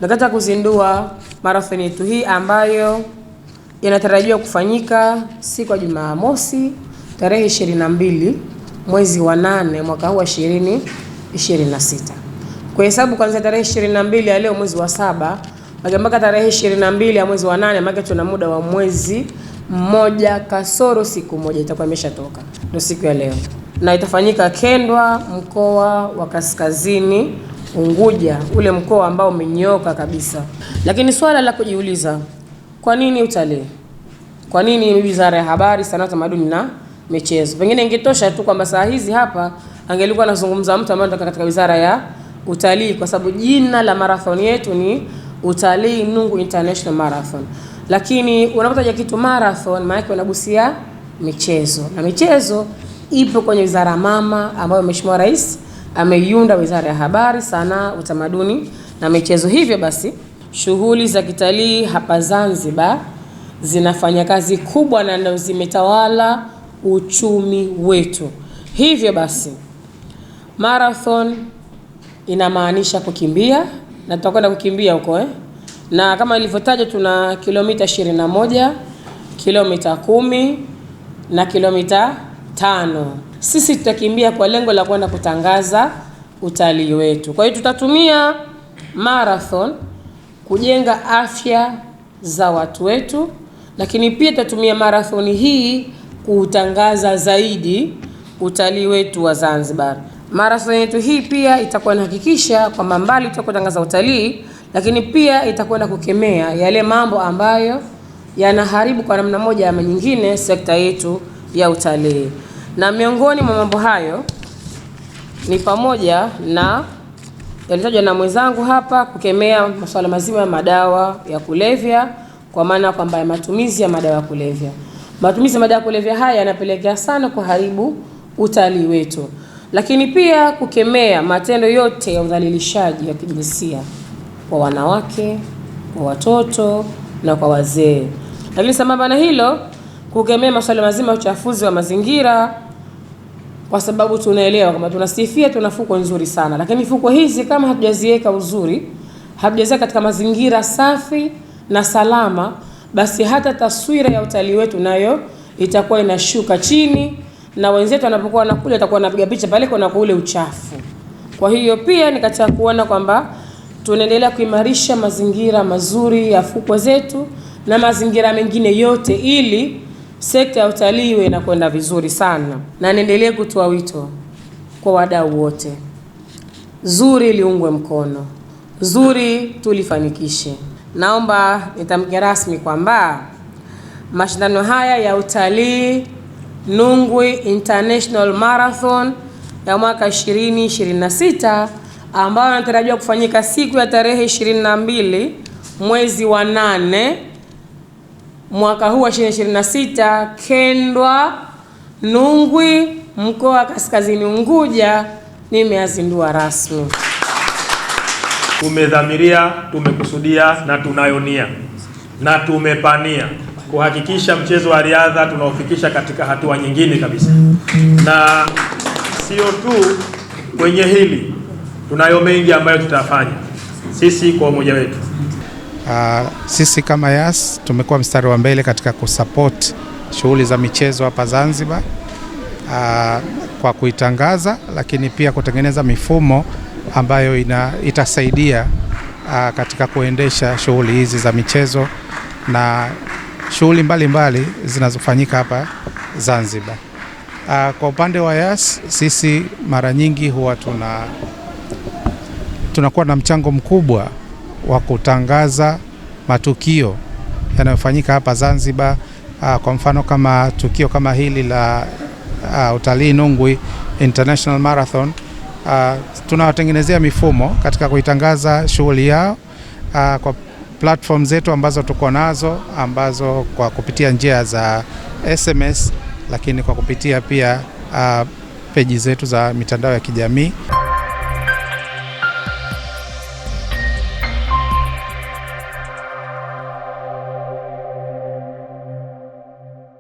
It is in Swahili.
Nataka kuzindua marathon yetu hii ambayo inatarajiwa kufanyika siku ya Jumamosi tarehe 22 mwezi wa 8 mwaka huu wa 2026. Kwa hesabu kuanzia tarehe 22 ya leo mwezi wa 7 mpaka tarehe 22 ya mwezi wa 8, maana tuna muda wa mwezi mmoja kasoro siku moja itakuwa imeshatoka. Ndio siku ya leo. Na itafanyika Kendwa, mkoa wa Kaskazini Unguja, ule mkoa ambao umenyoka kabisa. Lakini swala la kujiuliza, kwa nini utalii? Kwa nini Wizara ya Habari, Sanaa, Utamaduni na Michezo? Pengine ingetosha tu kwamba saa hizi hapa angelikuwa anazungumza mtu ambaye anatoka katika Wizara ya Utalii, kwa sababu jina la marathon yetu ni Utalii Nungwi International Marathon. Lakini unapotaja kitu marathon, maana yake unagusia michezo. Na michezo ipo kwenye wizara mama ambayo Mheshimiwa Rais ameiunda, Wizara ya Habari, Sanaa, Utamaduni na Michezo. Hivyo basi shughuli za kitalii hapa Zanzibar zinafanya kazi kubwa na ndio zimetawala uchumi wetu. Hivyo basi marathon inamaanisha kukimbia, na tutakwenda kukimbia huko na kama ilivyotaja tuna kilomita 21, kilomita 10 na kilomita 5. Sisi tutakimbia kwa lengo la kwenda kutangaza utalii wetu. Kwa hiyo tutatumia marathon kujenga afya za watu wetu, lakini pia tutatumia marathon hii kutangaza zaidi utalii wetu wa Zanzibar. Marathon yetu hii pia itakuwa inahakikisha kwamba mbali tutakutangaza utalii, lakini pia itakwenda kukemea yale mambo ambayo yanaharibu kwa namna moja ama nyingine sekta yetu ya utalii. Na miongoni mwa mambo hayo ni pamoja na yalitajwa na mwenzangu hapa, kukemea masuala mazima ya madawa ya kulevya, kwa maana kwamba matumizi ya madawa ya kulevya. Matumizi ya madawa ya kulevya haya yanapelekea sana kuharibu utalii wetu. Lakini pia kukemea matendo yote ya udhalilishaji wa kijinsia kwa wanawake, kwa watoto na kwa wazee. Lakini sambamba na hilo, kukemea masuala mazima ya uchafuzi wa mazingira, kwa sababu tunaelewa kama tunasifia tuna fukwe nzuri sana, lakini fukwe hizi kama hatujaziweka uzuri, hatujaziweka katika mazingira safi na salama, basi hata taswira ya utalii wetu nayo itakuwa inashuka chini, na wenzetu wanapokuwa wanakuja itakuwa wanapiga picha pale kuna ule uchafu. Kwa hiyo pia ni katika kuona kwamba tunaendelea kuimarisha mazingira mazuri ya fukwe zetu na mazingira mengine yote, ili sekta ya utalii iwe inakwenda vizuri sana. Na niendelee kutoa wito kwa wadau wote, zuri liungwe mkono, zuri tulifanikishe. Naomba nitamke rasmi kwamba mashindano haya ya utalii Nungwi International Marathon ya mwaka 2026 ambayo yanatarajiwa kufanyika siku ya tarehe 22 mwezi wa 8 mwaka huu wa 2026, Kendwa, Nungwi, mkoa wa Kaskazini Unguja, nimeazindua rasmi. Tumedhamiria, tumekusudia na tunayonia na tumepania kuhakikisha mchezo wa riadha tunaofikisha katika hatua nyingine kabisa. Na sio tu kwenye hili, tunayo mengi ambayo tutafanya sisi kwa umoja wetu. Sisi kama YAS tumekuwa mstari wa mbele katika kusupport shughuli za michezo hapa Zanzibar, kwa kuitangaza, lakini pia kutengeneza mifumo ambayo itasaidia katika kuendesha shughuli hizi za michezo na shughuli mbalimbali zinazofanyika hapa Zanzibar. Kwa upande wa YAS sisi mara nyingi huwa tunakuwa na mchango mkubwa wa kutangaza matukio yanayofanyika hapa Zanzibar. Kwa mfano kama tukio kama hili la utalii Nungwi International Marathon, tunawatengenezea mifumo katika kuitangaza shughuli yao kwa platform zetu ambazo tuko nazo, ambazo kwa kupitia njia za SMS, lakini kwa kupitia pia peji zetu za mitandao ya kijamii.